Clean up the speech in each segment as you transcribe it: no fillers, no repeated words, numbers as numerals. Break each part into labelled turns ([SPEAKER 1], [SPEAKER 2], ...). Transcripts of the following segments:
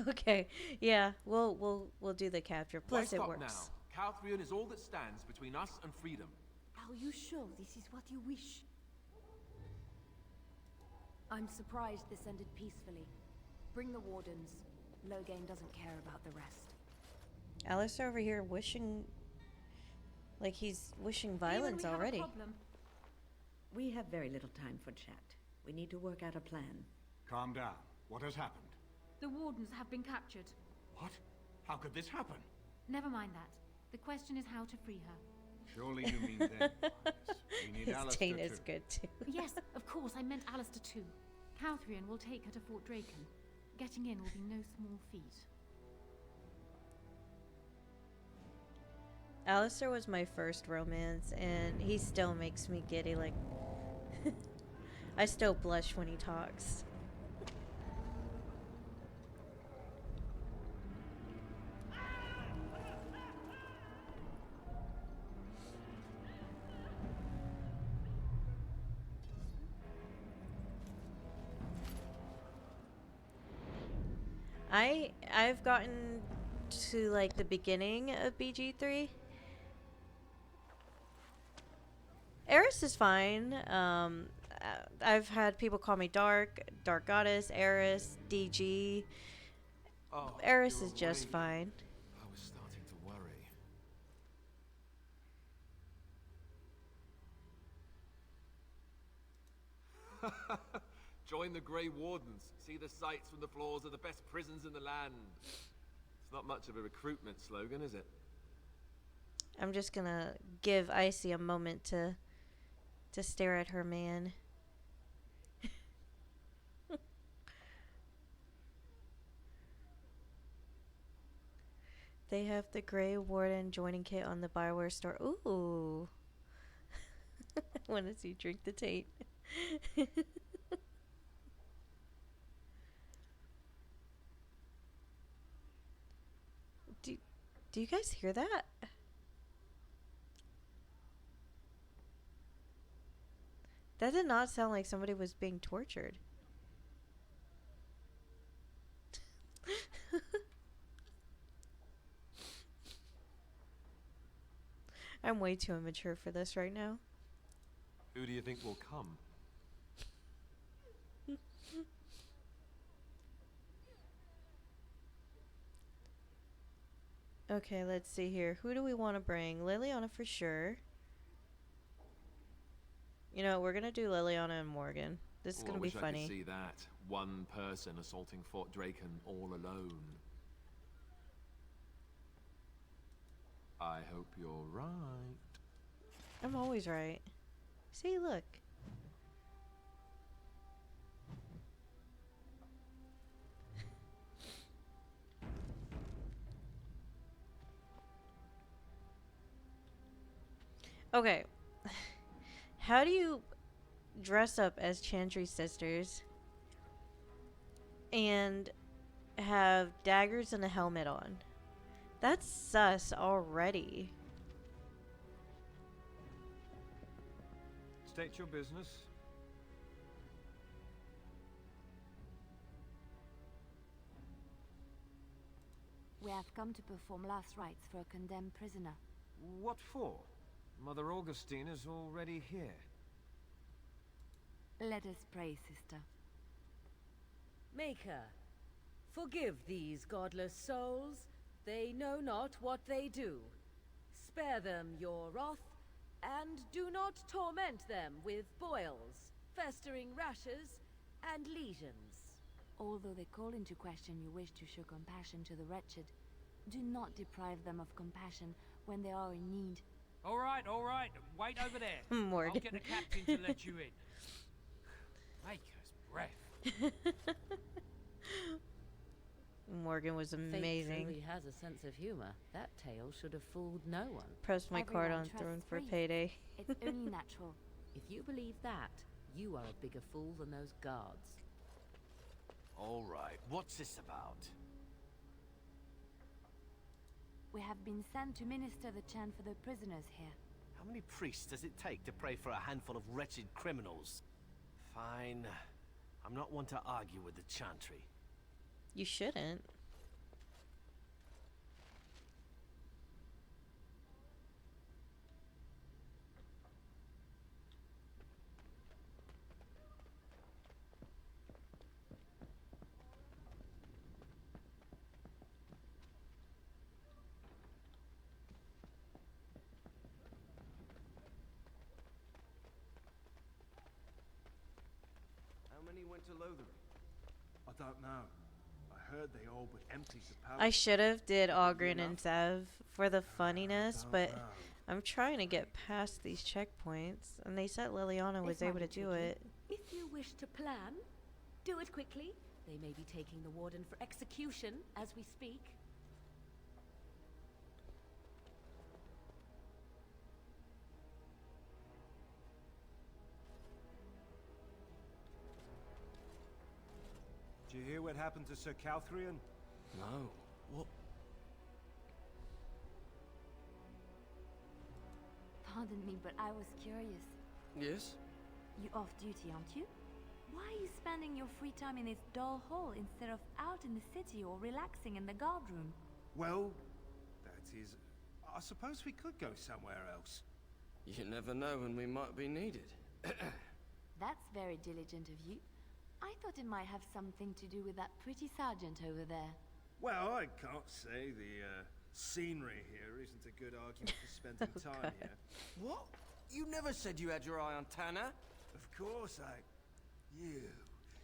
[SPEAKER 1] Okay, yeah, we'll do the capture.
[SPEAKER 2] Why
[SPEAKER 1] Plus, it
[SPEAKER 2] stop now?
[SPEAKER 1] works.
[SPEAKER 2] Calthrion is all that stands between us and freedom.
[SPEAKER 3] Are you sure this is what you wish? I'm surprised this ended peacefully. Bring the wardens. Loghain doesn't care about the rest.
[SPEAKER 1] Alistair over here wishing, like he's wishing
[SPEAKER 3] Even
[SPEAKER 1] violence
[SPEAKER 3] we have a
[SPEAKER 1] already.
[SPEAKER 3] problem.
[SPEAKER 4] We have very little time for chat. We need to work out a plan.
[SPEAKER 5] Calm down. What has happened?
[SPEAKER 6] The wardens have been captured.
[SPEAKER 5] What? How could this happen?
[SPEAKER 6] Never mind that. The question is how to free her.
[SPEAKER 5] Surely you mean them, Magnus. We need
[SPEAKER 1] His
[SPEAKER 5] Alistair
[SPEAKER 1] taint is
[SPEAKER 5] too.
[SPEAKER 1] good too.
[SPEAKER 6] Yes, of course, I meant Alistair too. Calthrion will take her to Fort Draken. Getting in will be no small feat.
[SPEAKER 1] Alistair was my first romance, and he still makes me giddy. Like, I still blush when he talks. I've gotten to like the beginning of BG3. Eris is fine. I've had people call me Dark Goddess, Eris, DG.
[SPEAKER 2] Oh,
[SPEAKER 1] Eris
[SPEAKER 2] you're
[SPEAKER 1] is just
[SPEAKER 2] awake.
[SPEAKER 1] fine.
[SPEAKER 2] I was starting to worry. Join the Grey Wardens. See the sights from the floors of the best prisons in the land. It's not much of a recruitment slogan, is it?
[SPEAKER 1] I'm just gonna give Icy a moment to stare at her man. They have the Grey Warden joining kit on the Bioware store. Ooh. Want to see drink the tape. do, do you guys hear that? That did not sound like somebody was being tortured. I'm way too immature for this right now.
[SPEAKER 2] Who do you think will come?
[SPEAKER 1] Okay, let's see here. Who do we want to bring? Liliana for sure. You know, we're gonna do Liliana and Morgan. This is
[SPEAKER 2] Oh,
[SPEAKER 1] gonna
[SPEAKER 2] I
[SPEAKER 1] be
[SPEAKER 2] wish I could
[SPEAKER 1] funny.
[SPEAKER 2] see that. One person assaulting Fort Draken all alone. I hope you're right.
[SPEAKER 1] I'm always right. See, look. Okay. How do you dress up as Chantry sisters and have daggers and a helmet on? That's sus already.
[SPEAKER 7] State your business.
[SPEAKER 3] We have come to perform last rites for a condemned prisoner.
[SPEAKER 7] What for? Mother Augustine is already here.
[SPEAKER 3] Let us pray, sister.
[SPEAKER 8] Maker, forgive these godless souls. They know not what they do. Spare them your wrath, and do not torment them with boils, festering rashes, and lesions.
[SPEAKER 3] Although they call into question your wish to show compassion to the wretched, do not deprive them of compassion when they are in need.
[SPEAKER 9] All right. Wait over there.
[SPEAKER 1] Morgan.
[SPEAKER 9] I'll get the captain to let you in. Maker's breath.
[SPEAKER 1] Morgan was
[SPEAKER 8] Fate
[SPEAKER 1] amazing.
[SPEAKER 8] truly has a sense of humor. That tale should have fooled no one.
[SPEAKER 1] Press my card
[SPEAKER 3] Everyone
[SPEAKER 1] on
[SPEAKER 3] trusts
[SPEAKER 1] throne for
[SPEAKER 3] Reese.
[SPEAKER 1] payday.
[SPEAKER 3] It's only natural.
[SPEAKER 8] If you believe that, you are a bigger fool than those guards.
[SPEAKER 10] All right, what's this about?
[SPEAKER 3] We have been sent to minister the chant for the prisoners here.
[SPEAKER 10] How many priests does it take to pray for a handful of wretched criminals? Fine. I'm not one to argue with the Chantry.
[SPEAKER 1] You shouldn't.
[SPEAKER 10] How many went to Lothering? I don't know. I heard they all but emptied the palace.
[SPEAKER 1] I should have did Ogren and
[SPEAKER 10] enough?
[SPEAKER 1] Zev for the funniness,
[SPEAKER 10] don't
[SPEAKER 1] but
[SPEAKER 10] know.
[SPEAKER 1] I'm trying to get past these checkpoints, and they said Liliana was
[SPEAKER 8] This
[SPEAKER 1] able to
[SPEAKER 8] might be
[SPEAKER 1] do
[SPEAKER 8] tricky.
[SPEAKER 1] it.
[SPEAKER 8] If you wish to plan, do it quickly. They may be taking the warden for execution as we speak.
[SPEAKER 7] Did you hear what happened to Sir Calthrian?
[SPEAKER 10] No. What?
[SPEAKER 3] Pardon me, but I was curious.
[SPEAKER 10] Yes?
[SPEAKER 3] You off duty, aren't you? Why are you spending your free time in this dull hole instead of out in the city or relaxing in the guard room?
[SPEAKER 7] Well, that is... I suppose we could go somewhere else.
[SPEAKER 10] You never know when we might be needed.
[SPEAKER 3] That's very diligent of you. I thought it might have something to do with that pretty sergeant over there.
[SPEAKER 7] Well, I can't say the scenery here isn't a good argument for spending time here.
[SPEAKER 10] What? You never said you had your eye on Tanner.
[SPEAKER 7] Of course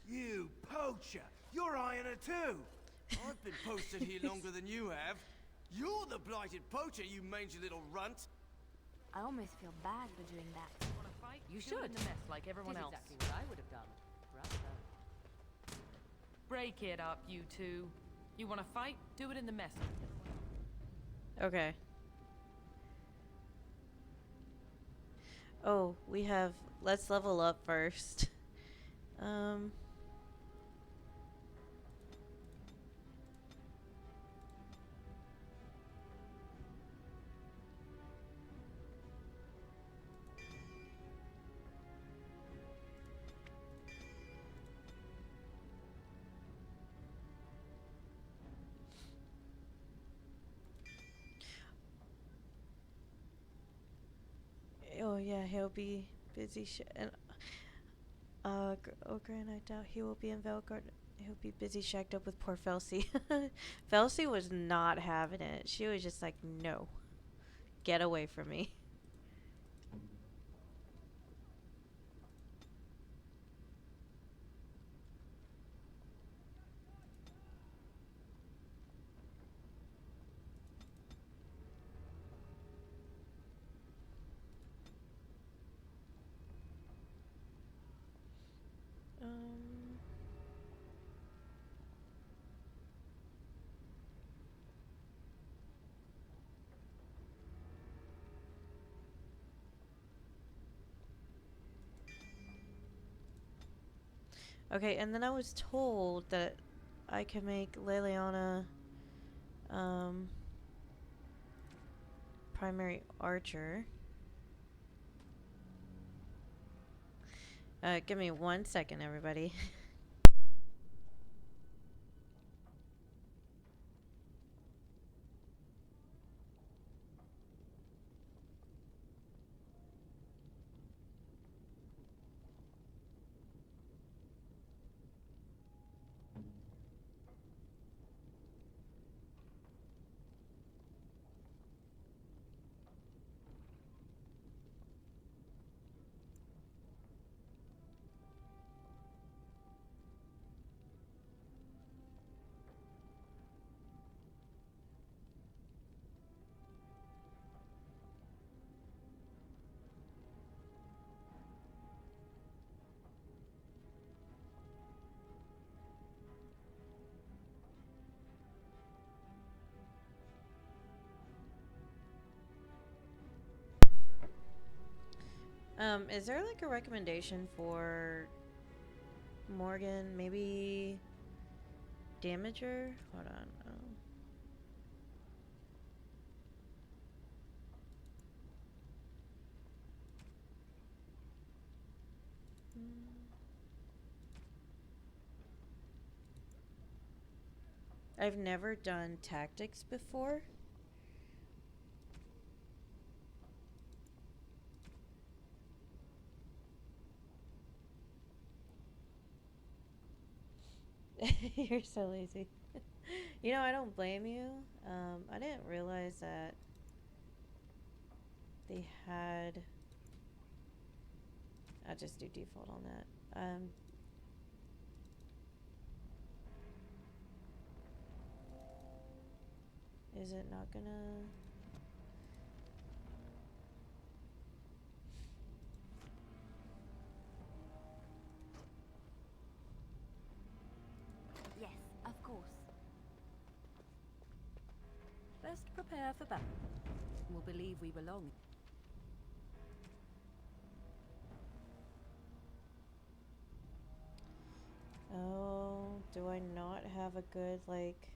[SPEAKER 7] You poacher! You're eyeing her too!
[SPEAKER 10] I've been posted here longer than you have. You're the blighted poacher, you mangy little runt.
[SPEAKER 3] I almost feel bad for doing that.
[SPEAKER 8] You should.
[SPEAKER 11] In the mess like everyone
[SPEAKER 8] Did
[SPEAKER 11] else.
[SPEAKER 8] exactly what I would have done. Rather.
[SPEAKER 11] Break it up, you two. You want to fight? Do it in the mess.
[SPEAKER 1] Okay. Oh, we have... Let's level up first. Oh yeah, he'll be busy. And Ogren, I doubt he will be in Velgard. He'll be busy shacked up with poor Felsi. Felsi was not having it. She was just like, no, get away from me. Okay, and then I was told that I can make Liliana primary archer. Give me 1 second, everybody. Is there like a recommendation for Morgan? Maybe Damager? Hold on. I've never done tactics before. You're so lazy. You know, I don't blame you. I didn't realize that they had... I'll just do default on that. Is it not gonna...
[SPEAKER 3] Yes, of course.
[SPEAKER 8] Best prepare for battle. We'll believe we belong.
[SPEAKER 1] Oh, do I not have a good, like...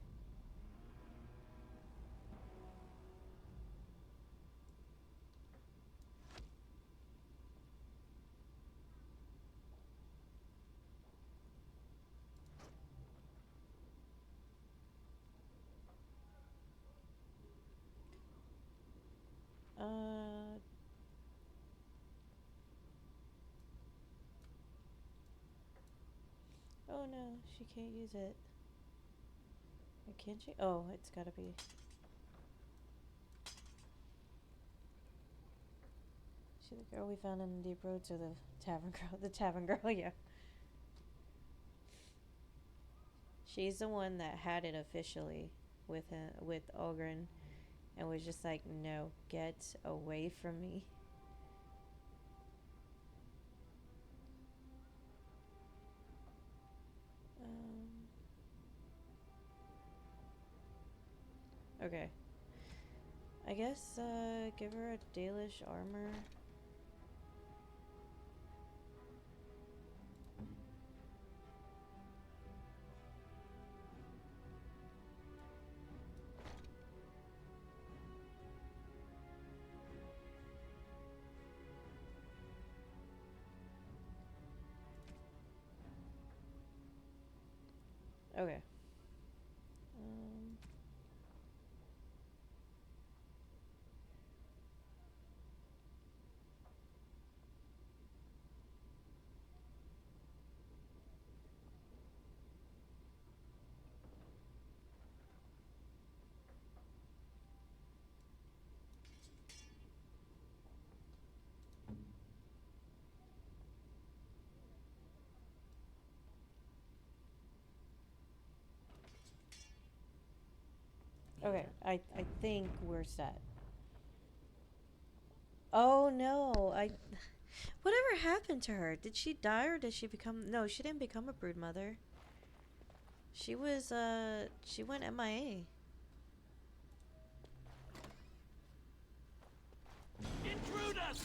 [SPEAKER 1] Oh no, she can't use it. Or can she? Oh, it's gotta be. She the girl we found in the deep roads, or the tavern girl? The tavern girl, yeah. She's the one that had it officially with Ogren, and was just like, no, get away from me. Okay. I guess, give her a Dalish armor. Okay. Okay, I think we're set. Oh no, whatever happened to her? Did she die or did she become... No, she didn't become a brood mother. She was, she went MIA.
[SPEAKER 10] Intruders!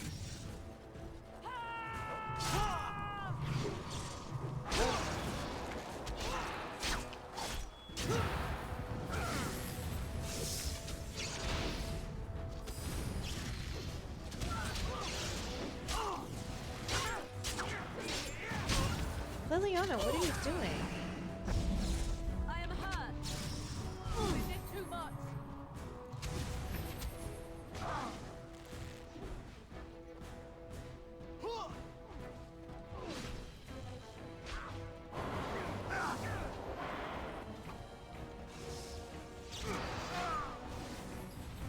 [SPEAKER 1] Liliana, what are you doing?
[SPEAKER 8] I am hurt. We did too much.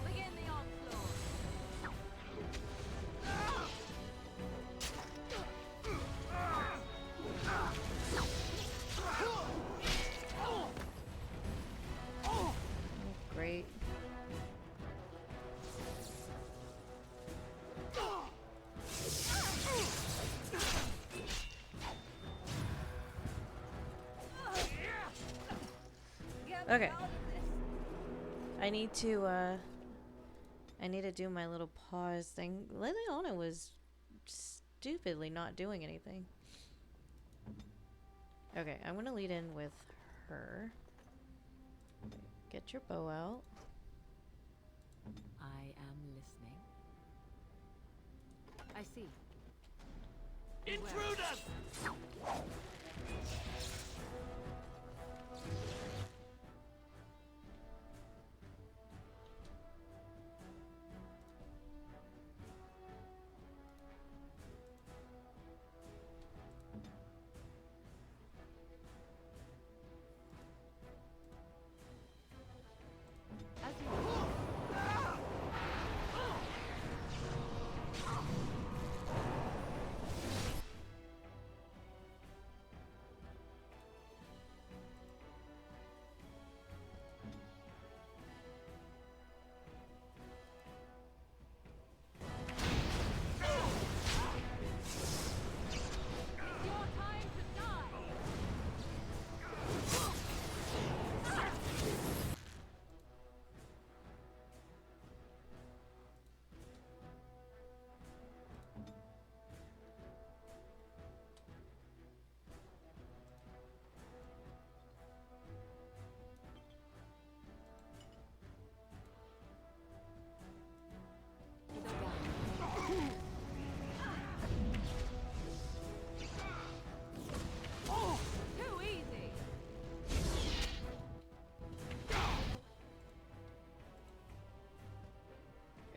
[SPEAKER 8] Begin the onslaught.
[SPEAKER 1] Great. Okay. I need to do my little pause thing. Liliana was stupidly not doing anything. Okay, I'm gonna lead in with her. Get your bow out.
[SPEAKER 8] I am listening. I see.
[SPEAKER 10] Intruders!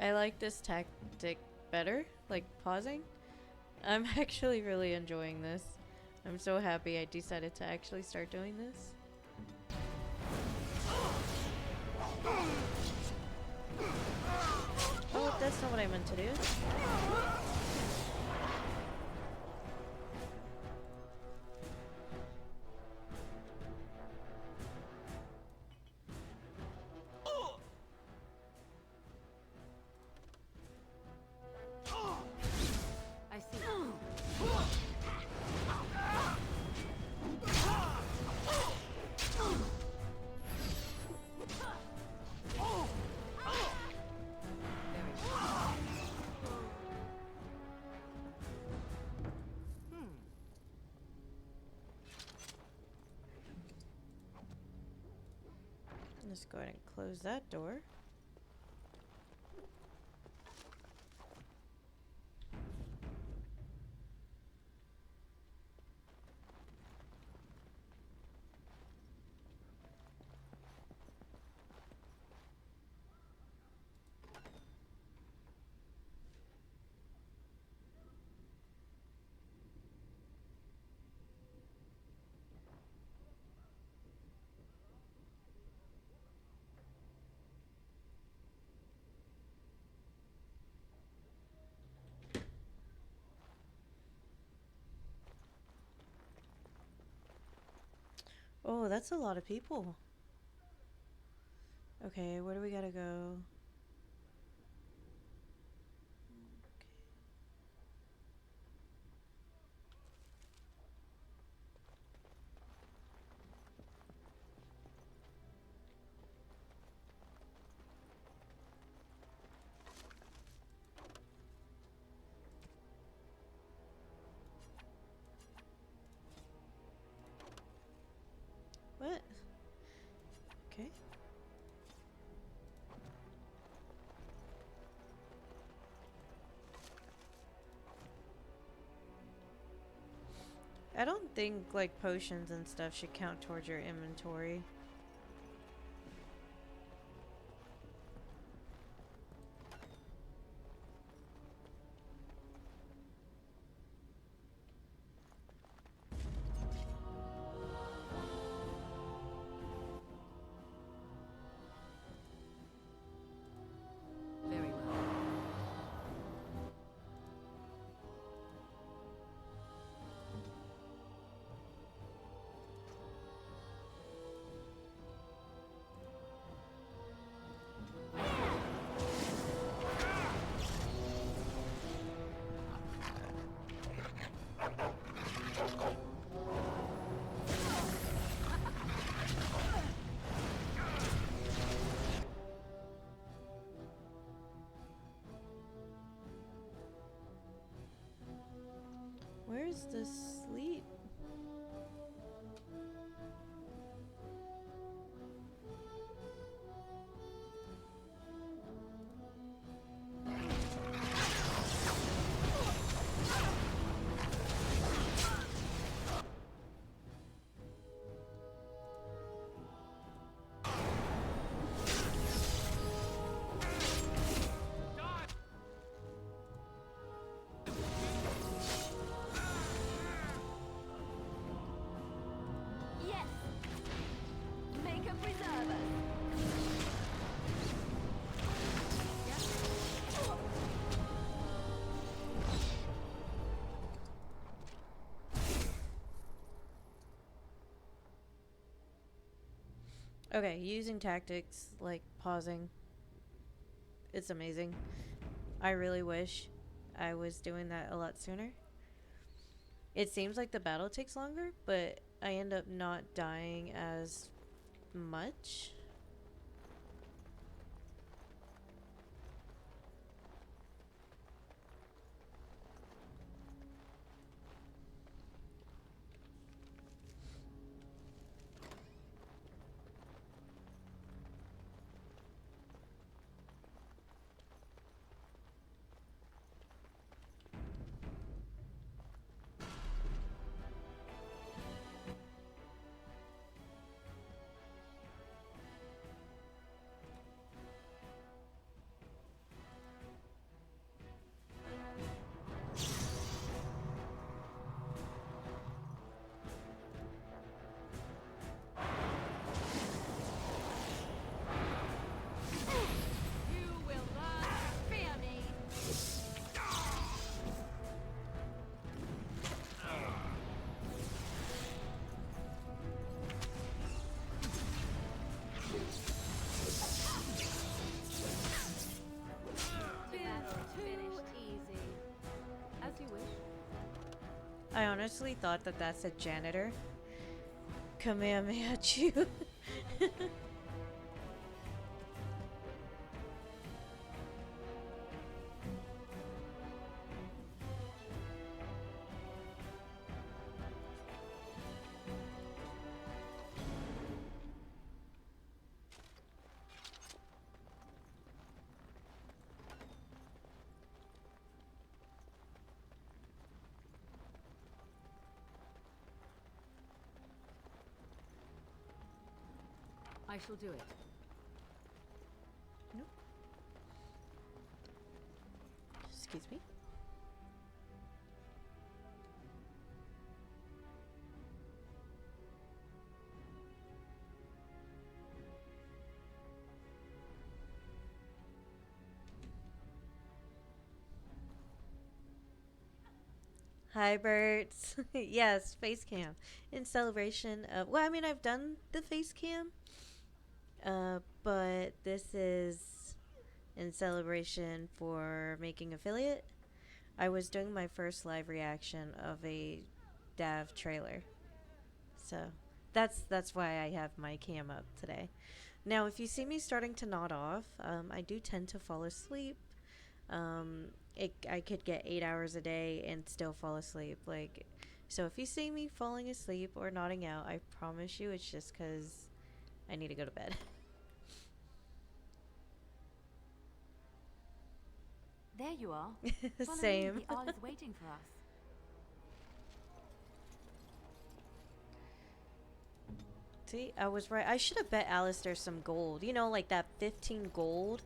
[SPEAKER 1] I like this tactic better, like pausing. I'm actually really enjoying this. I'm so happy I decided to actually start doing this. Oh, that's not what I meant to do.
[SPEAKER 8] I see.
[SPEAKER 1] Let's go ahead and close that door. Oh, that's a lot of people. Okay, where do we gotta go? What? Okay. I don't think like potions and stuff should count towards your inventory.
[SPEAKER 8] Very well.
[SPEAKER 1] Where's the sleep?
[SPEAKER 3] Yes! Make a preserver!
[SPEAKER 1] Okay, using tactics like pausing. It's amazing. I really wish I was doing that a lot sooner. It seems like the battle takes longer, but I end up not dying as much. I honestly thought that that's a janitor. Kamehameha Chew.
[SPEAKER 8] I shall do it.
[SPEAKER 1] Nope. Excuse me. Hi, Berts. Yes, face cam. In celebration of, well, I mean, I've done the face cam, but this is in celebration for making affiliate. I was doing my first live reaction of a Dav trailer, so that's why I have my cam up today. Now, if you see me starting to nod off, I do tend to fall asleep. I could get 8 hours a day and still fall asleep. Like, so if you see me falling asleep or nodding out, I promise you it's just because I need to go to bed.
[SPEAKER 3] There you are. Follow me,
[SPEAKER 1] Same.
[SPEAKER 3] the Arl is waiting for us.
[SPEAKER 1] See, I was right. I should have bet Alistair some gold. You know, like that 15 gold.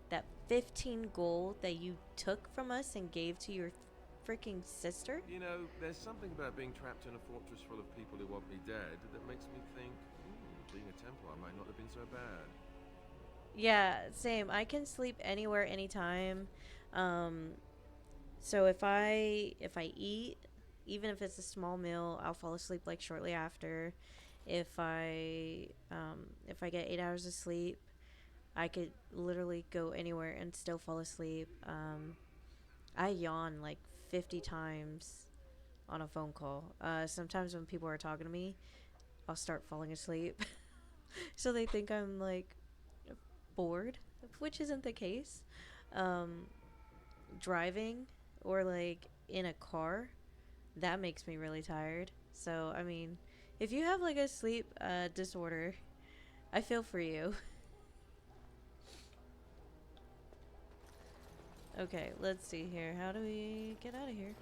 [SPEAKER 1] That 15 gold that you took from us and gave to your freaking sister.
[SPEAKER 2] You know, there's something about being trapped in a fortress full of people who want me dead that makes me think, being a Templar might not have been so bad.
[SPEAKER 1] Yeah, same. I can sleep anywhere, anytime. So if I eat, even if it's a small meal, I'll fall asleep like shortly after. If I get 8 hours of sleep, I could literally go anywhere and still fall asleep. I yawn like 50 times on a phone call. Sometimes when people are talking to me, I'll start falling asleep. So they think I'm like bored, which isn't the case. Driving or like in a car, that makes me really tired. So, I mean, if you have like a sleep disorder, I feel for you. Okay, let's see here. How do we get out of here?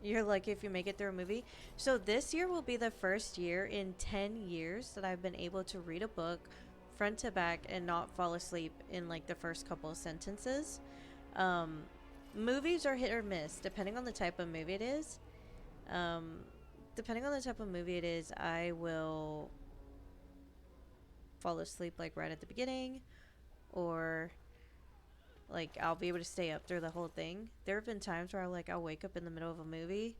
[SPEAKER 1] You're lucky if you make it through a movie. So this year will be the first year in 10 years that I've been able to read a book front to back and not fall asleep in like the first couple of sentences. Movies are hit or miss depending on the type of movie it is. Depending on the type of movie it is, I will fall asleep like right at the beginning, or like I'll be able to stay up through the whole thing. There have been times where I'll wake up in the middle of a movie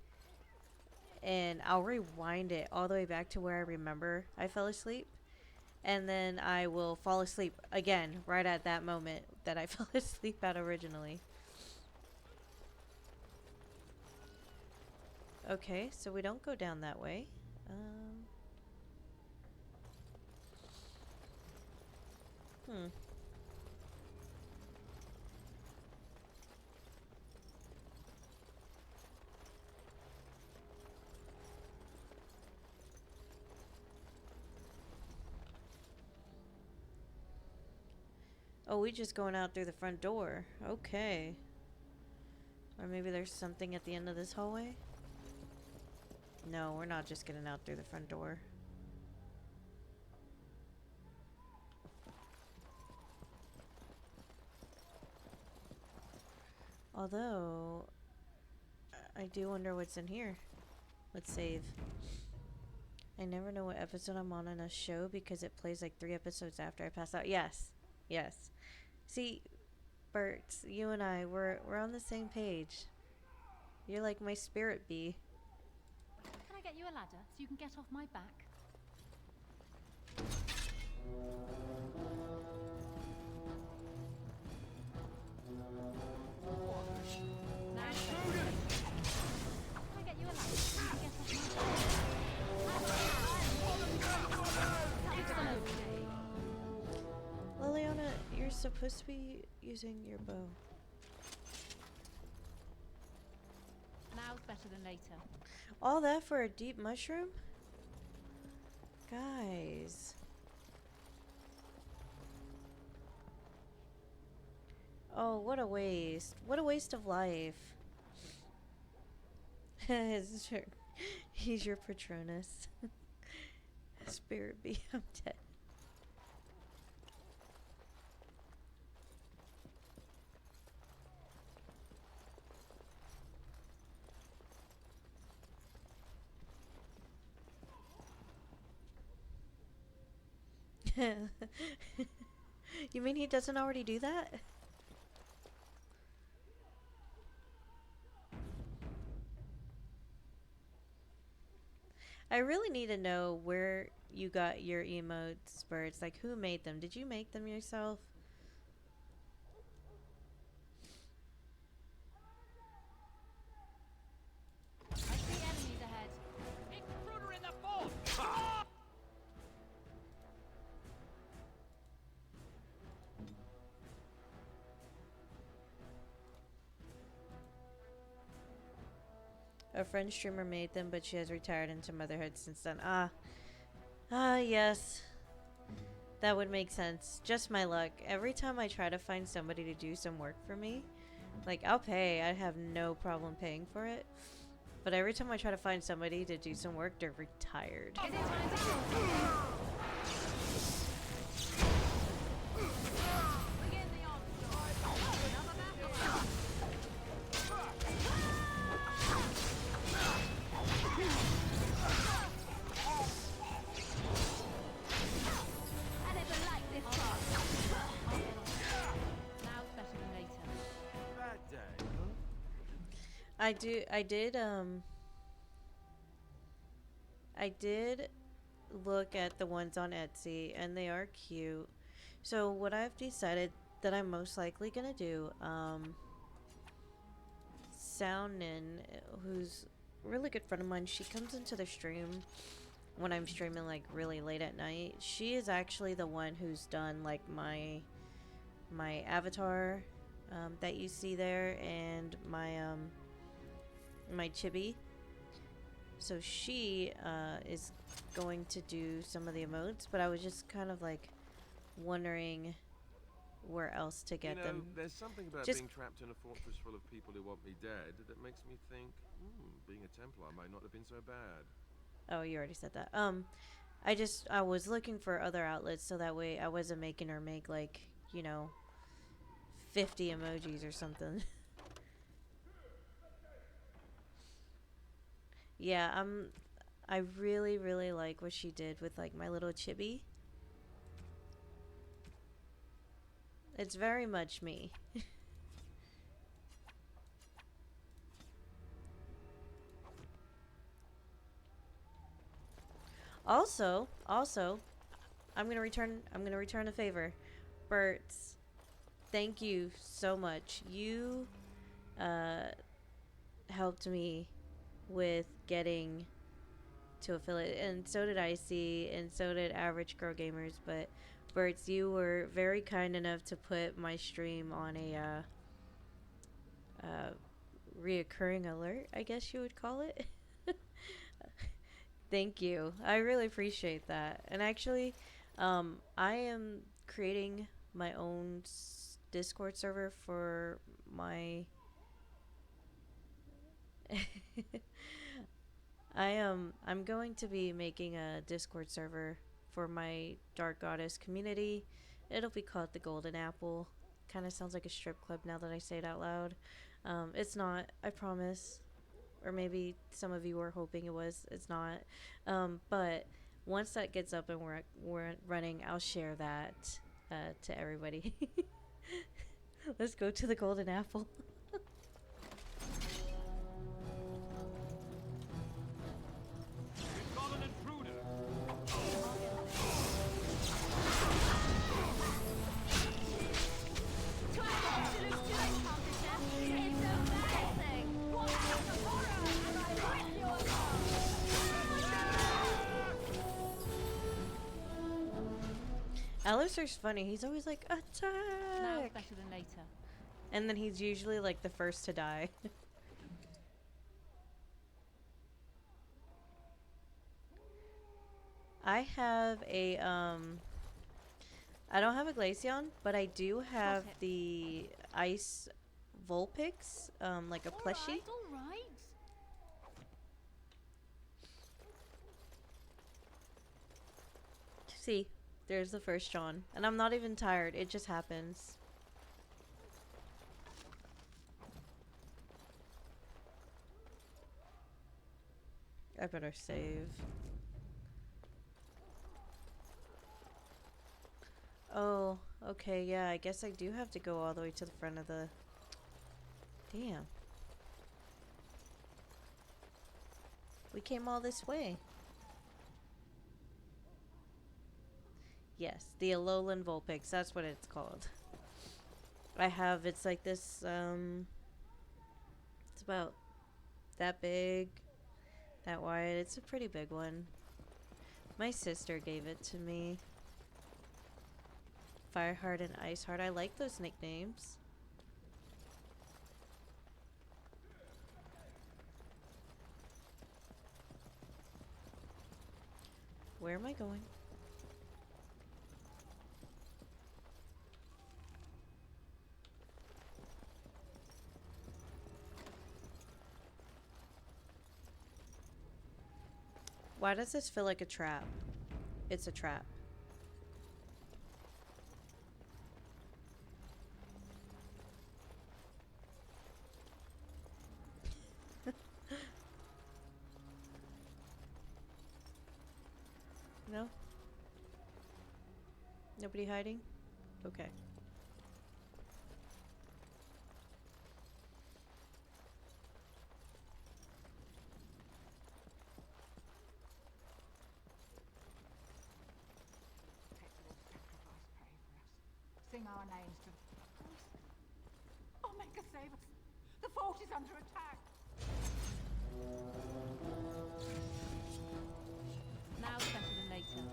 [SPEAKER 1] and I'll rewind it all the way back to where I remember I fell asleep, and then I will fall asleep again right at that moment that I fell asleep at originally. Okay, so we don't go down that way. Oh, we just going out through the front door. Okay. Or maybe there's something at the end of this hallway? No, we're not just getting out through the front door. Although, I do wonder what's in here. Let's save. I never know what episode I'm on in a show because it plays like 3 episodes after I pass out. Yes. Yes. See, Bert, you and I, we're on the same page. You're like my spirit bee.
[SPEAKER 6] Can I get you a ladder so you can get off my back?
[SPEAKER 1] supposed to be using your bow.
[SPEAKER 6] Now's better than later.
[SPEAKER 1] All that for a deep mushroom? Guys. Oh, what a waste. What a waste of life. He's your Patronus. Spirit be, I'm dead. You mean he doesn't already do that? I really need to know where you got your emotes, Birds. Like, who made them? Did you make them yourself?
[SPEAKER 6] I see enemies ahead.
[SPEAKER 9] Intruder in the fort! Ah!
[SPEAKER 1] A French streamer made them, but she has retired into motherhood since then. Yes. That would make sense. Just my luck. Every time I try to find somebody to do some work for me, like, I'll pay. I have no problem paying for it. But every time I try to find somebody to do some work, they're retired.
[SPEAKER 6] Is it time to go? Begin the onslaught. Another battle. I never liked this part. Now's better than later.
[SPEAKER 2] Bad day,
[SPEAKER 1] I did look at the ones on Etsy, and they are cute. So what I've decided that I'm most likely gonna do, Soundin, who's a really good friend of mine, she comes into the stream when I'm streaming like really late at night. She is actually the one who's done like my avatar that you see there, and my chibi. So she is going to do some of the emotes, but I was just kind of like wondering where else to get them.
[SPEAKER 2] There's something about
[SPEAKER 1] Just-
[SPEAKER 2] being trapped in a fortress full of people who want me dead that makes me think, being a Templar might not have been so bad.
[SPEAKER 1] Oh, you already said that. I was looking for other outlets so that way I wasn't making her make like, 50 emojis or something. Yeah, I really, really like what she did with like my little chibi. It's very much me. Also, I'm gonna return a favor. Bertz, thank you so much. You helped me with getting to affiliate, and so did IC, and so did Average Girl Gamers. But Bertz, you were very kind enough to put my stream on a reoccurring alert, I guess you would call it. Thank you. I really appreciate that. And actually, I am creating my own Discord server for my I'm going to be making a Discord server for my Dark Goddess community. It'll be called the Golden Apple. Kind of sounds like a strip club now that I say it out loud. It's not, I promise. Or maybe some of you were hoping it was. It's not. But once that gets up and we're running, I'll share that to everybody. Let's go to the Golden Apple.
[SPEAKER 9] We've got an intruder!
[SPEAKER 1] Alistair's funny. He's always like,
[SPEAKER 6] Now's
[SPEAKER 1] attack!
[SPEAKER 6] better than later.
[SPEAKER 1] And then he's usually like the first to die. I have a, I don't have a Glaceon, but I do have the Ice Vulpix, like a plushie.
[SPEAKER 6] All right.
[SPEAKER 1] See, there's the first John. And I'm not even tired. It just happens. I better save. Oh, okay, yeah, I guess I do have to go all the way to the front of the... Damn. We came all this way. Yes, the Alolan Vulpix, that's what it's called. I have, it's like this, it's about that big, that wide. It's a pretty big one. My sister gave it to me. Fireheart and Iceheart. I like those nicknames. Where am I going? Why does this feel like a trap? It's a trap. No? Nobody hiding? Okay.
[SPEAKER 12] Sing our names to the priest. Omega, save us! The fort is under attack!
[SPEAKER 6] Now's better than later.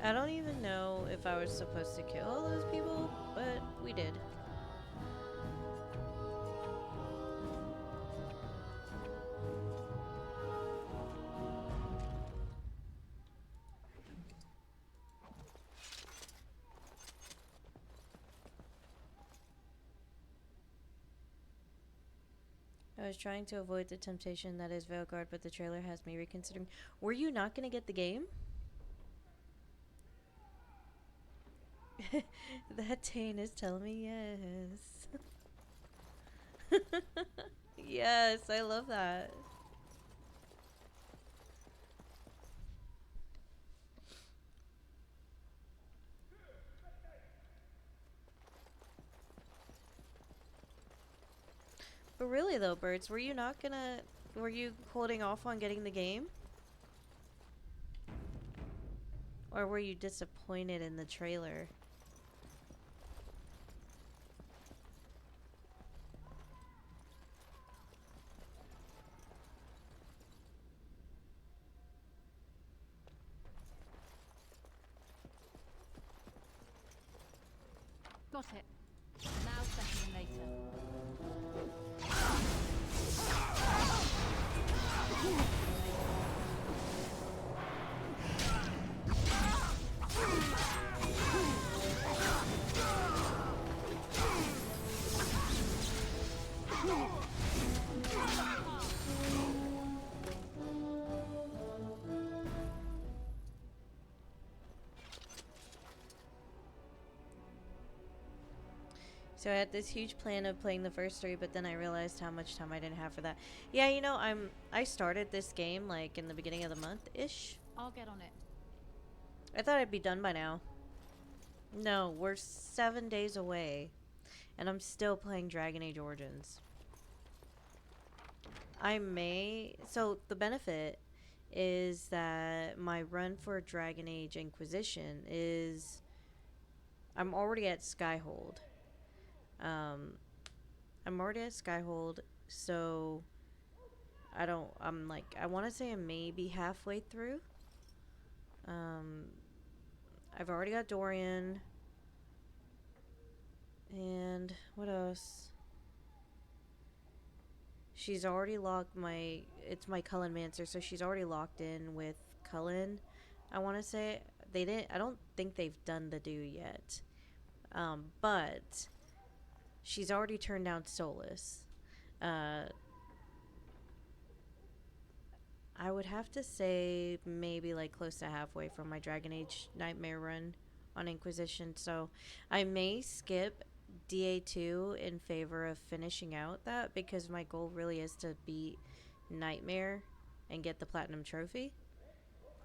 [SPEAKER 1] I don't even know if I was supposed to kill all those people, but we did. I was trying to avoid the temptation that is Veilguard, but the trailer has me reconsidering. Were you not going to get the game? That Tane is telling me yes. Yes, I love that. But really though, Birds, were you holding off on getting the game? Or were you disappointed in the trailer?
[SPEAKER 6] Got it. Now's better than later.
[SPEAKER 1] So I had this huge plan of playing the first 3, but then I realized how much time I didn't have for that. Yeah, you know, I started this game like in the beginning of the month-ish.
[SPEAKER 6] I'll get on it.
[SPEAKER 1] I thought I'd be done by now. No, we're 7 days away. And I'm still playing Dragon Age Origins. So the benefit is that my run for Dragon Age Inquisition is... I'm already at Skyhold. So I want to say I'm maybe halfway through. I've already got Dorian. And what else? She's already locked it's my Cullen Mancer, so she's already locked in with Cullen. I want to say I don't think they've done the do yet. But she's already turned down Solus. I would have to say maybe like close to halfway from my Dragon Age Nightmare run on Inquisition, so I may skip DA2 in favor of finishing out that, because my goal really is to beat Nightmare and get the Platinum Trophy.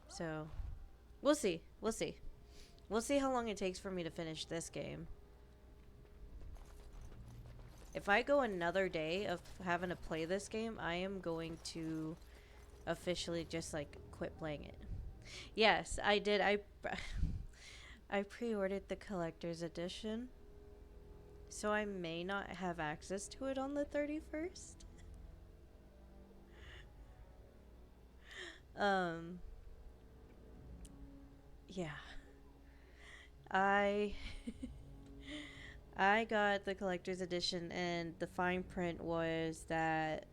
[SPEAKER 1] So we'll see. We'll see how long it takes for me to finish this game. If I go another day of having to play this game, I am going to officially just like quit playing it. Yes, I did. I pre-ordered the collector's edition, so I may not have access to it on the 31st. Yeah. I got the collector's edition, and the fine print was that,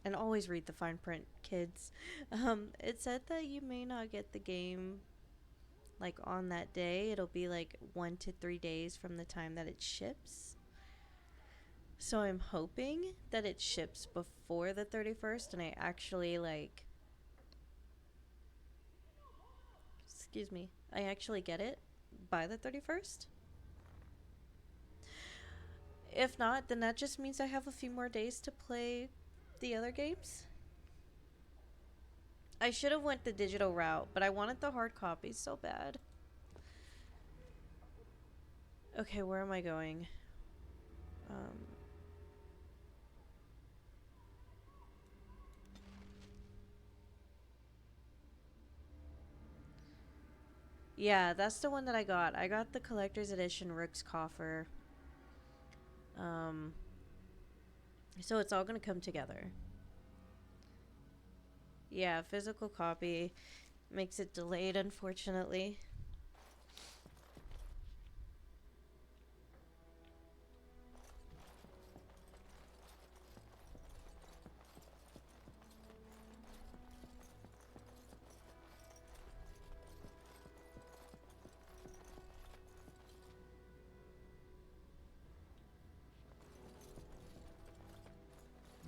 [SPEAKER 1] and always read the fine print, kids. It said that you may not get the game like on that day. It'll be like 1 to 3 days from the time that it ships. So I'm hoping that it ships before the 31st and I actually I actually get it by the 31st. If not, then that just means I have a few more days to play the other games. I should have went the digital route, but I wanted the hard copies so bad. Okay, where am I going? Yeah, that's the one that I got. I got the collector's edition Rook's Coffer. So it's all gonna come together. Yeah, physical copy makes it delayed, unfortunately.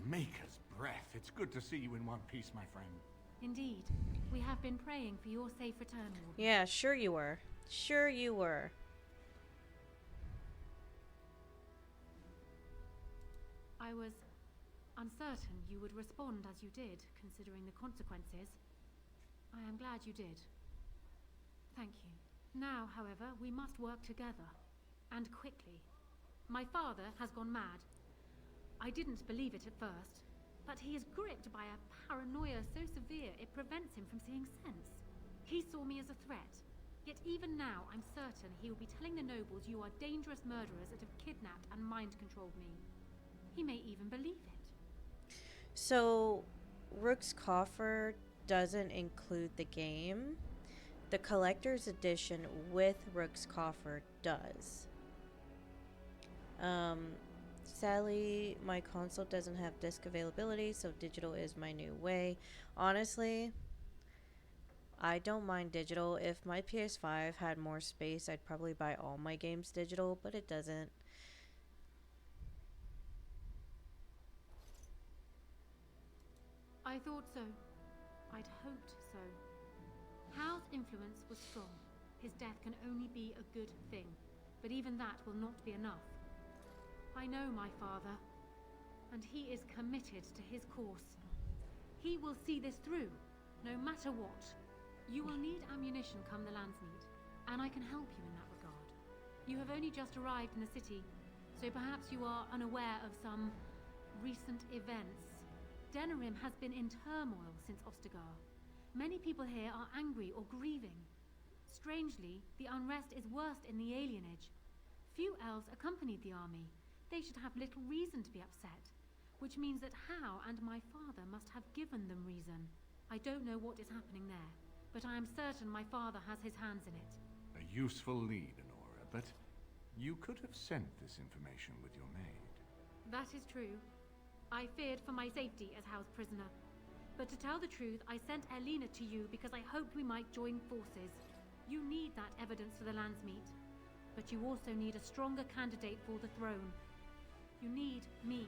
[SPEAKER 5] Maker's breath. It's good to see you in one piece, my friend.
[SPEAKER 6] Indeed. We have been praying for your safe return, Warden.
[SPEAKER 1] Yeah, sure you were. Sure you were.
[SPEAKER 6] I was uncertain you would respond as you did, considering the consequences. I am glad you did. Thank you. Now, however, we must work together. And quickly. My father has gone mad. I didn't believe it at first, but he is gripped by a paranoia so severe it prevents him from seeing sense. He saw me as a threat, yet even now I'm certain he will be telling the nobles you are dangerous murderers that have kidnapped and mind-controlled me. He may even believe it.
[SPEAKER 1] So, Rook's Coffer doesn't include the game. The collector's edition with Rook's Coffer does. Sadly, my console doesn't have disc availability, so digital is my new way. Honestly, I don't mind digital. If my PS5 had more space, I'd probably buy all my games digital, but it doesn't.
[SPEAKER 6] I thought so. I'd hoped so. Hal's influence was strong. His death can only be a good thing, but even that will not be enough. I know my father, and he is committed to his course. He will see this through, no matter what. You will need ammunition come the Landsmeet, and I can help you in that regard. You have only just arrived in the city, so perhaps you are unaware of some recent events. Denerim has been in turmoil since Ostagar. Many people here are angry or grieving. Strangely, the unrest is worst in the alienage. Few elves accompanied the army. They should have little reason to be upset, which means that Hal and my father must have given them reason. I don't know what is happening there, but I am certain my father has his hands in it.
[SPEAKER 5] A useful lead, Honora, but you could have sent this information with your maid.
[SPEAKER 6] That is true. I feared for my safety as Hal's prisoner. But to tell the truth, I sent Elena to you because I hoped we might join forces. You need that evidence for the Landsmeet, but you also need a stronger candidate for the throne. You need me.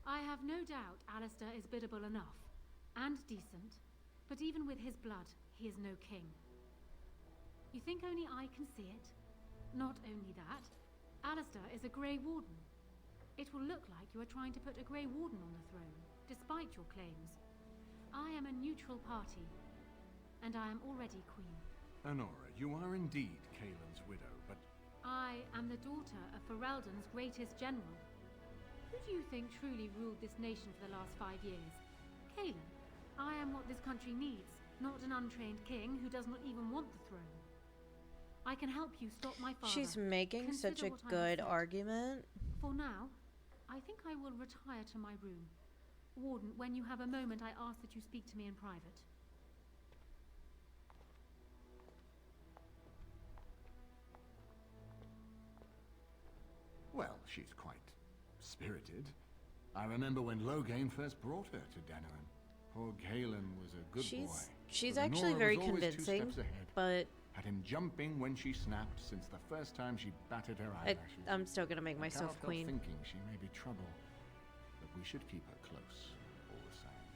[SPEAKER 6] I have no doubt Alistair is biddable enough, and decent, but even with his blood, he is no king. You think only I can see it? Not only that, Alistair is a Grey Warden. It will look like you are trying to put a Grey Warden on the throne, despite your claims. I am a neutral party, and I am already queen.
[SPEAKER 5] Honora, you are indeed Kaelin's widow, but
[SPEAKER 6] I am the daughter of Ferelden's greatest general. Who do you think truly ruled this nation for the last 5 years? Kaelin. I am what this country needs, not an untrained king who does not even want the throne. I can help you stop my father.
[SPEAKER 1] She's making such a good argument.
[SPEAKER 6] For now, I think I will retire to my room. Warden, when you have a moment, I ask that you speak to me in private.
[SPEAKER 5] well, she's quite spirited. I remember when Loghain first brought her to Denerim. Poor Galen was a good boy.
[SPEAKER 1] She's
[SPEAKER 5] but
[SPEAKER 1] actually
[SPEAKER 5] Nora
[SPEAKER 1] very
[SPEAKER 5] was always 2
[SPEAKER 1] convincing,
[SPEAKER 5] steps ahead.
[SPEAKER 1] but
[SPEAKER 5] Had him jumping when she snapped since the first time she batted her eyelashes.
[SPEAKER 1] I'm still gonna make
[SPEAKER 5] I
[SPEAKER 1] myself
[SPEAKER 5] cannot help
[SPEAKER 1] queen.
[SPEAKER 5] thinking she may be trouble, but we should keep her close all the same.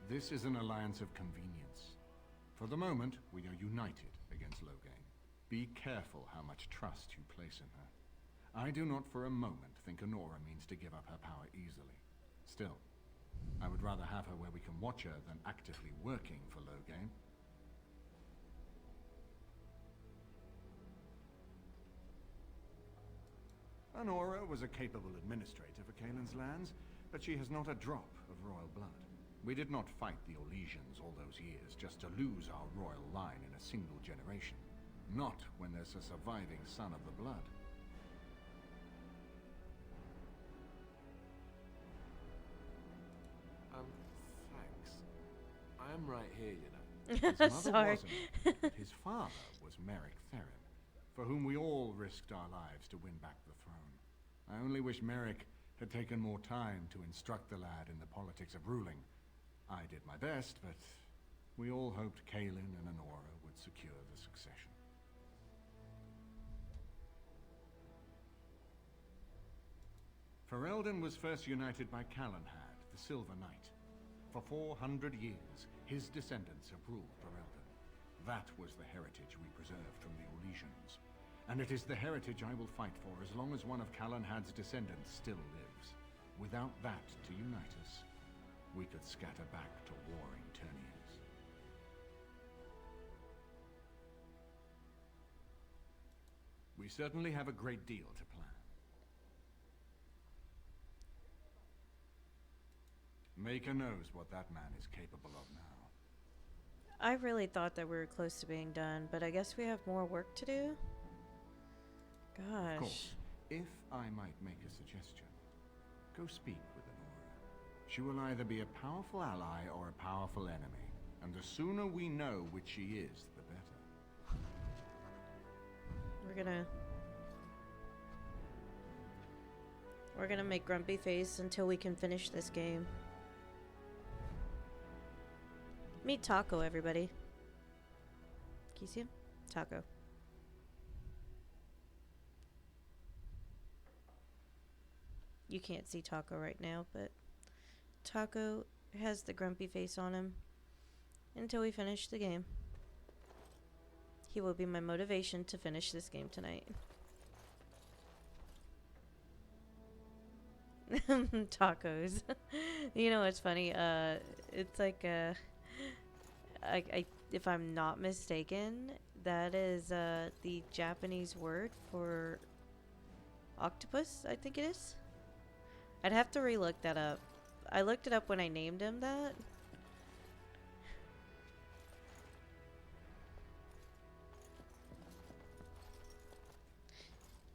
[SPEAKER 5] This is an alliance of convenience. For the moment, we are united against Loghain. Be careful how much trust you place in her. I do not for a moment think Honora means to give up her power easily. Still, I would rather have her where we can watch her than actively working for Loghain. Honora was a capable administrator for Kaelin's lands, but she has not a drop of royal blood. We did not fight the Orlesians all those years just to lose our royal line in a single generation. Not when there's a surviving son of the blood.
[SPEAKER 2] Thanks. I am right here, you know.
[SPEAKER 5] His mother
[SPEAKER 1] Sorry.
[SPEAKER 5] wasn't, but his father was Merrick Theron, for whom we all risked our lives to win back the throne. I only wish Merrick had taken more time to instruct the lad in the politics of ruling. I did my best, but we all hoped Kaelin and Honora would secure the succession. Ferelden was first united by Calenhad, the Silver Knight. For 400 years, his descendants have ruled Ferelden. That was the heritage we preserved from the Orlesians. And it is the heritage I will fight for as long as one of Calenhad's descendants still lives. Without that to unite us, we could scatter back to warring Ternians. We certainly have a great deal to plan. Maker knows what that man is capable of now.
[SPEAKER 1] I really thought that we were close to being done, but I guess we have more work to do. Gosh.
[SPEAKER 5] Of course, if I might make a suggestion, go speak with Honora. She will either be a powerful ally or a powerful enemy, and the sooner we know which she is, the better.
[SPEAKER 1] We're gonna make grumpy face until we can finish this game. Meet Taco, everybody. Can you see him? Taco. You can't see Taco right now, but Taco has the grumpy face on him until we finish the game. He will be my motivation to finish this game tonight. Tacos. You know what's funny? It's like if I'm not mistaken, that is the Japanese word for octopus, I think it is. I'd have to re-look that up. I looked it up when I named him that.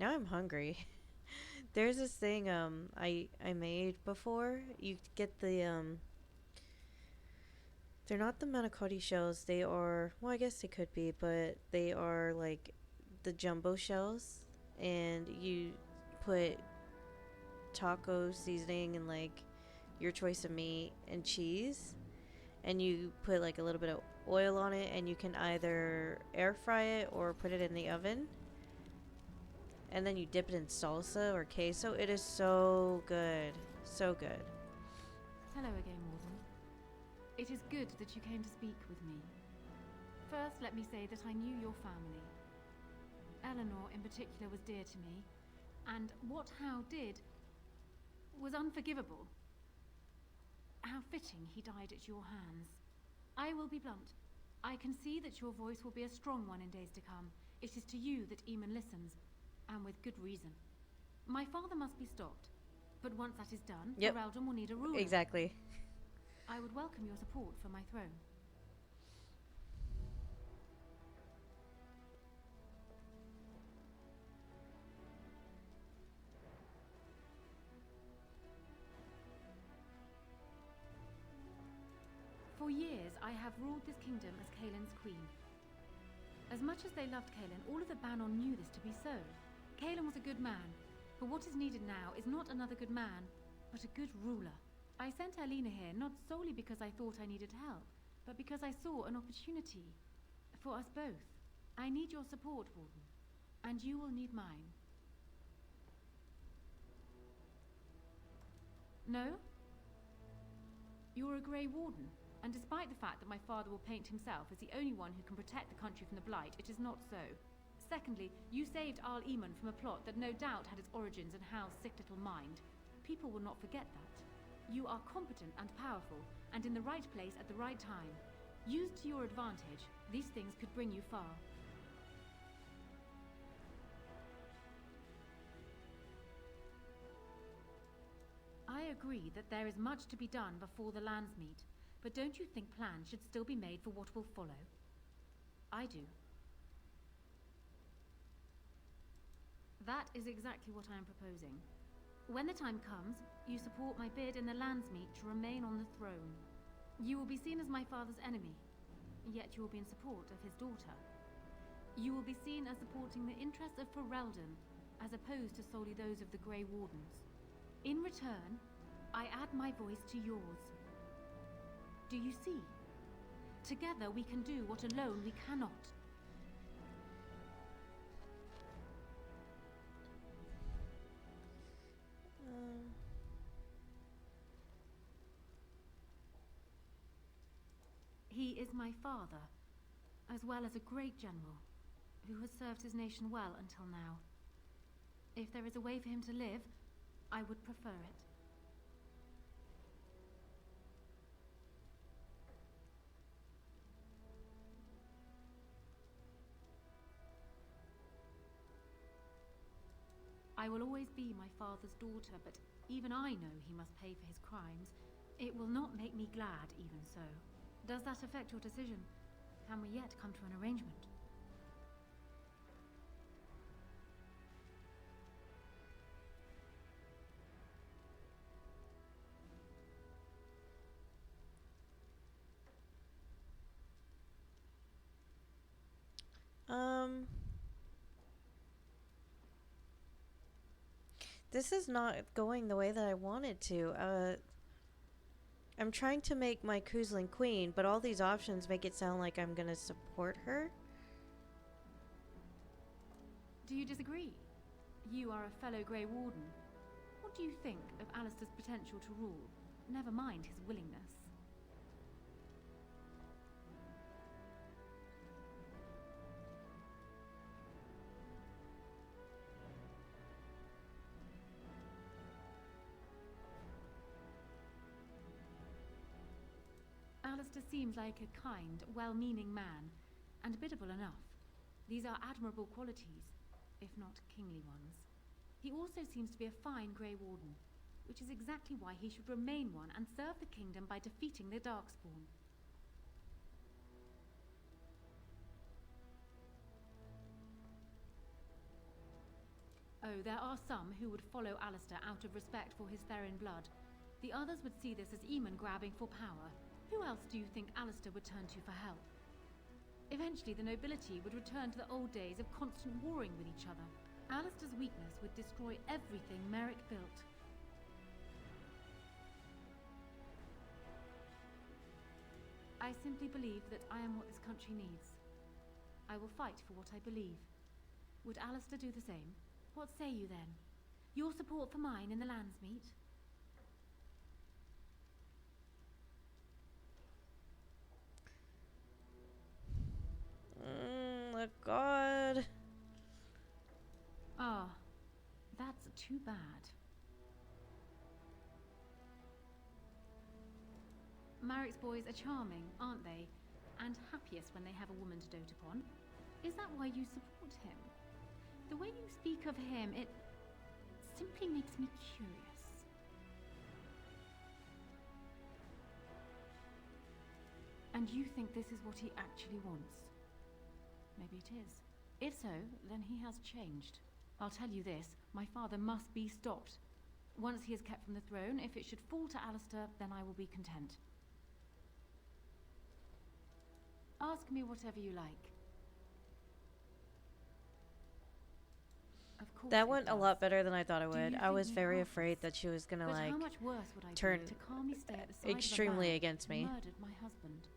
[SPEAKER 1] Now I'm hungry. There's this thing I made before. You get the they're not the manicotti shells. They are, well, I guess they could be, but they are like the jumbo shells, and you put taco seasoning and like your choice of meat and cheese, and you put like a little bit of oil on it, and you can either air fry it or put it in the oven. And then you dip it in salsa or queso. It is so good. So good.
[SPEAKER 6] Hello again, Warden. It is good that you came to speak with me. First, let me say that I knew your family. Eleanor, in particular, was dear to me. And what Hal did was unforgivable. How fitting he died at your hands. I will be blunt. I can see that your voice will be a strong one in days to come. It is to you that Eamon listens. And with good reason. My father must be stopped. But once that is done, Ferelden will need a ruler.
[SPEAKER 1] Exactly.
[SPEAKER 6] I would welcome your support for my throne. For years, I have ruled this kingdom as Kaelin's queen. As much as they loved Kaelin, all of the Banon knew this to be so. Kaelin was a good man, but what is needed now is not another good man, but a good ruler. I sent Alina here not solely because I thought I needed help, but because I saw an opportunity for us both. I need your support, Warden, and you will need mine. No? You're a Grey Warden, and despite the fact that my father will paint himself as the only one who can protect the country from the Blight, it is not so. Secondly, you saved Arl Eamon from a plot that no doubt had its origins in Hal's sick little mind. People will not forget that. You are competent and powerful, and in the right place at the right time. Used to your advantage, these things could bring you far. I agree that there is much to be done before the lands meet, but don't you think plans should still be made for what will follow? I do. That is exactly what I am proposing. When the time comes, you support my bid in the Landsmeet to remain on the throne. You will be seen as my father's enemy, yet you will be in support of his daughter. You will be seen as supporting the interests of Ferelden, as opposed to solely those of the Grey Wardens. In return, I add my voice to yours. Do you see? Together we can do what alone we cannot. He is my father, as well as a great general, who has served his nation well until now. If there is a way for him to live, I would prefer it. I will always be my father's daughter, but even I know he must pay for his crimes. It will not make me glad, even so. Does that affect your decision? Can we yet come to an arrangement?
[SPEAKER 1] This is not going the way that I wanted to. I'm trying to make my Kuzlin queen, but all these options make it sound like I'm gonna support her.
[SPEAKER 6] Do you disagree? You are a fellow Grey Warden. What do you think of Alistair's potential to rule? Never mind his willingness. Alistair seems like a kind, well-meaning man, and biddable enough. These are admirable qualities, if not kingly ones. He also seems to be a fine Grey Warden, which is exactly why he should remain one and serve the kingdom by defeating the Darkspawn. Oh, there are some who would follow Alistair out of respect for his Therin blood. The others would see this as Eamon grabbing for power. Who else do you think Alistair would turn to for help? Eventually, the nobility would return to the old days of constant warring with each other. Alistair's weakness would destroy everything Merrick built. I simply believe that I am what this country needs. I will fight for what I believe. Would Alistair do the same? What say you then? Your support for mine in the Landsmeet?
[SPEAKER 1] Oh God.
[SPEAKER 6] Ah, that's too bad. Marrick's boys are charming, aren't they? And happiest when they have a woman to dote upon. Is that why you support him? The way you speak of him, it simply makes me curious. And you think this is what he actually wants? Maybe it is. If so, then he has changed. I'll tell you this, my father must be stopped. Once he is kept from the throne, if it should fall to Alistair, then I will be content. Ask me whatever you like. Of course
[SPEAKER 1] That
[SPEAKER 6] it
[SPEAKER 1] went a
[SPEAKER 6] does.
[SPEAKER 1] lot better than I thought it
[SPEAKER 6] Do
[SPEAKER 1] would.
[SPEAKER 6] you
[SPEAKER 1] I
[SPEAKER 6] think
[SPEAKER 1] was
[SPEAKER 6] me
[SPEAKER 1] very
[SPEAKER 6] heartless?
[SPEAKER 1] afraid that she was gonna
[SPEAKER 6] But
[SPEAKER 1] like
[SPEAKER 6] how much worse would I
[SPEAKER 1] turn
[SPEAKER 6] be to calmly stay at the side
[SPEAKER 1] extremely
[SPEAKER 6] of a man
[SPEAKER 1] against
[SPEAKER 6] who
[SPEAKER 1] me.
[SPEAKER 6] murdered my husband?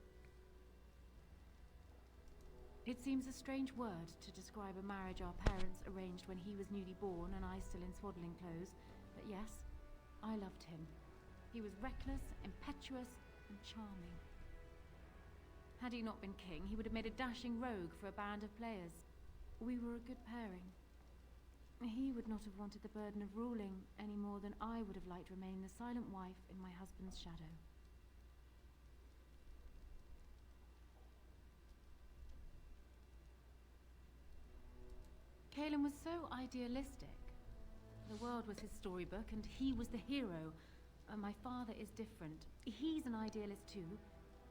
[SPEAKER 6] It seems a strange word to describe a marriage our parents arranged when he was newly born and I still in swaddling clothes, but yes, I loved him. He was reckless, impetuous, and charming. Had he not been king, he would have made a dashing rogue for a band of players. We were a good pairing. He would not have wanted the burden of ruling any more than I would have liked to remain the silent wife in my husband's shadow. Caelan was so idealistic. The world was his storybook and he was the hero. My father is different. He's an idealist too,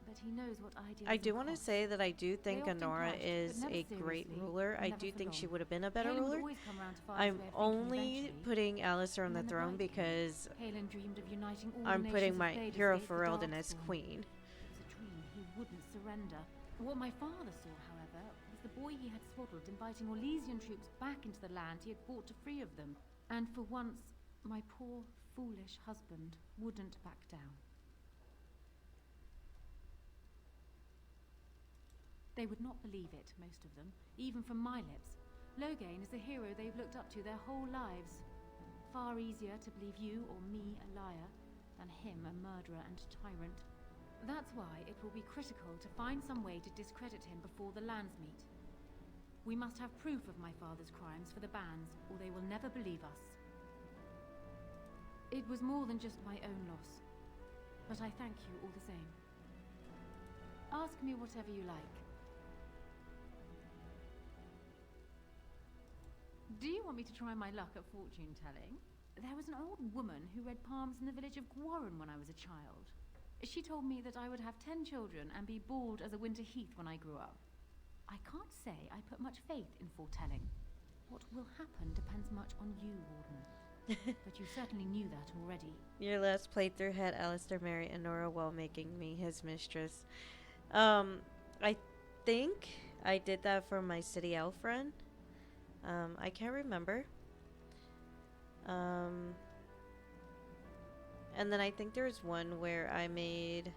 [SPEAKER 6] but he knows what idealism
[SPEAKER 1] I do want to
[SPEAKER 6] costs.
[SPEAKER 1] say that I do think
[SPEAKER 6] They often
[SPEAKER 1] Honora
[SPEAKER 6] clashed, but
[SPEAKER 1] is
[SPEAKER 6] never
[SPEAKER 1] a great
[SPEAKER 6] seriously,
[SPEAKER 1] ruler. I
[SPEAKER 6] never
[SPEAKER 1] do
[SPEAKER 6] for
[SPEAKER 1] think she
[SPEAKER 6] long.
[SPEAKER 1] would have been a better
[SPEAKER 6] Caelan would
[SPEAKER 1] ruler.
[SPEAKER 6] always come round to Father's
[SPEAKER 1] I'm
[SPEAKER 6] way of thinking
[SPEAKER 1] only
[SPEAKER 6] eventually.
[SPEAKER 1] putting Alistair on
[SPEAKER 6] And
[SPEAKER 1] the
[SPEAKER 6] then
[SPEAKER 1] throne
[SPEAKER 6] night came.
[SPEAKER 1] because
[SPEAKER 6] Caelan dreamed of uniting all
[SPEAKER 1] I'm
[SPEAKER 6] the
[SPEAKER 1] putting
[SPEAKER 6] nations
[SPEAKER 1] my
[SPEAKER 6] of Thedas
[SPEAKER 1] hero
[SPEAKER 6] against the
[SPEAKER 1] Ferelden as
[SPEAKER 6] Darkspawn.
[SPEAKER 1] queen.
[SPEAKER 6] It was a dream he wouldn't surrender. What my father saw, however, was the boy he had swaddled inviting Orlesian troops back into the land he had fought to free of them. And for once, my poor, foolish husband wouldn't back down. They would not believe it, most of them, even from my lips. Loghain is the hero they've looked up to their whole lives. Far easier to believe you or me a liar than him a murderer and tyrant. That's why it will be critical to find some way to discredit him before the Landsmeet. We must have proof of my father's crimes for the bands, or they will never believe us. It was more than just my own loss, but I thank you all the same. Ask me whatever you like. Do you want me to try my luck at fortune-telling? There was an old woman who read palms in the village of Gwarren when I was a child. She told me that I would have 10 children and be bald as a winter heath when I grew up. I can't say I put much faith in foretelling. What will happen depends much on you, Warden. But you certainly knew that already.
[SPEAKER 1] Your last playthrough had Alistair marry Honora while making me his mistress. I think I did that for my city elf friend. I can't remember. And then I think there's one where I made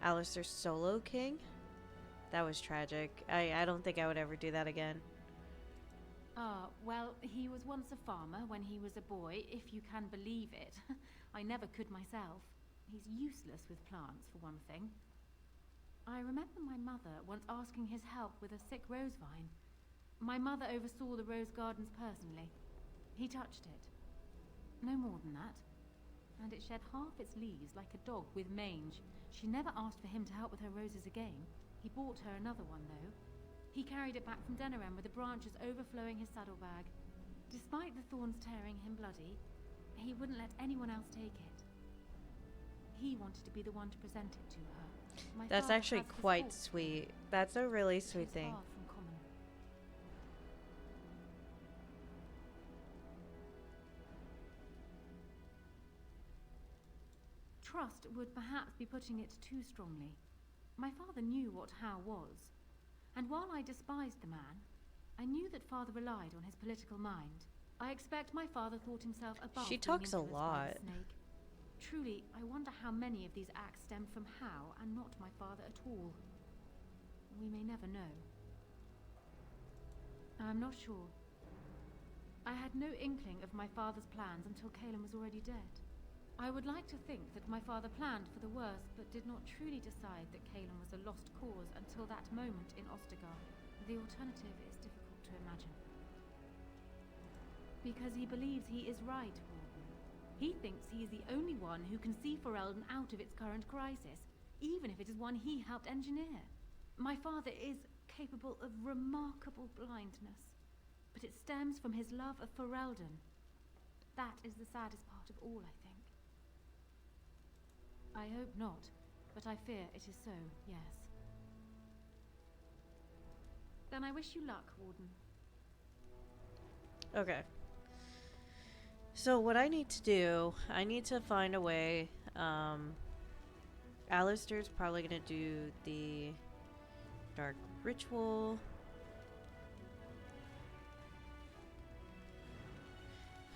[SPEAKER 1] Alistair solo king. That was tragic. I don't think I would ever do that again.
[SPEAKER 6] Well, he was once a farmer when he was a boy, if you can believe it. I never could myself. He's useless with plants, for one thing. I remember my mother once asking his help with a sick rose vine. My mother oversaw the rose gardens personally. He touched it. No more than that. and it shed half its leaves like a dog with mange. She never asked for him to help with her roses again. He bought her another one, though. He carried it back from Denerim with the branches overflowing his saddlebag. Despite the thorns tearing him bloody, he wouldn't let anyone else take it. He wanted to be the one to present it to her. My
[SPEAKER 1] That's
[SPEAKER 6] father
[SPEAKER 1] actually
[SPEAKER 6] has this
[SPEAKER 1] quite
[SPEAKER 6] fault,
[SPEAKER 1] sweet. That's a really
[SPEAKER 6] which
[SPEAKER 1] sweet
[SPEAKER 6] is
[SPEAKER 1] thing.
[SPEAKER 6] far from common. Trust would perhaps be putting it too strongly. My father knew what Howe was, and while I despised the man, I knew that father relied on his political mind. I expect my father thought himself above
[SPEAKER 1] She
[SPEAKER 6] being
[SPEAKER 1] talks a
[SPEAKER 6] influenced by
[SPEAKER 1] lot.
[SPEAKER 6] the snake. Truly, I wonder how many of these acts stemmed from Howe and not my father at all. We may never know. I'm not sure. I had no inkling of my father's plans until Calen was already dead. I would like to think that my father planned for the worst, but did not truly decide that Calen was a lost cause until that moment in Ostagar. The alternative is difficult to imagine. Because he believes he is right, Warden. He thinks he is the only one who can see Ferelden out of its current crisis, even if it is one he helped engineer. My father is capable of remarkable blindness, but it stems from his love of Ferelden. That is the saddest part of all, I think. I hope not, but I fear it is so, yes. Then I wish you luck, Warden.
[SPEAKER 1] Okay. So what I need to do, I need to find a way. Alistair's probably gonna do the dark ritual.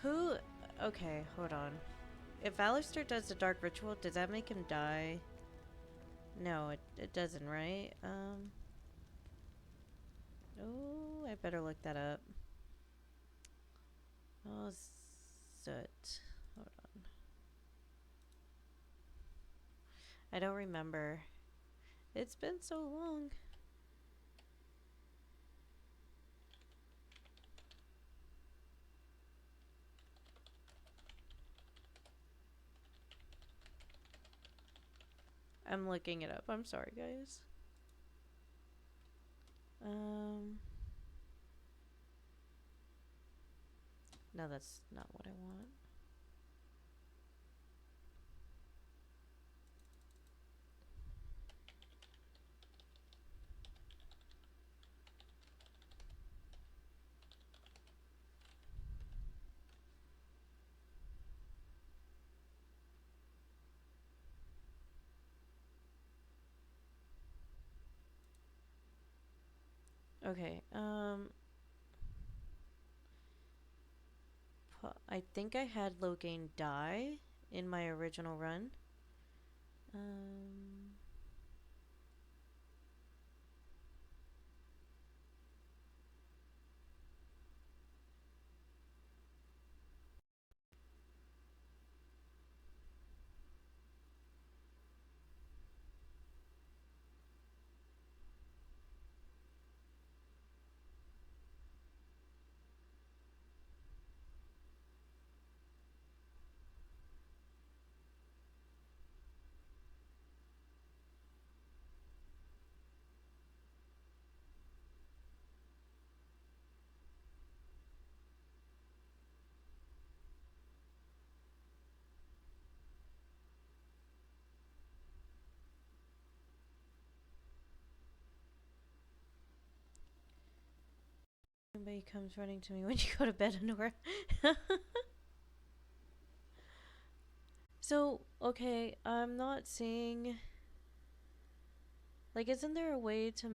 [SPEAKER 1] Who? Okay, hold on. If Alistair does the dark ritual, does that make him die? No, it doesn't, right? Oh, I better look that up. Oh, soot. Hold on. I don't remember. It's been so long. I'm looking it up. I'm sorry, guys. No, that's not what I want. Okay, I think I had Loghain die in my original run. Everybody comes running to me when you go to bed, Honora. So, okay, I'm not seeing... Like, isn't there a way to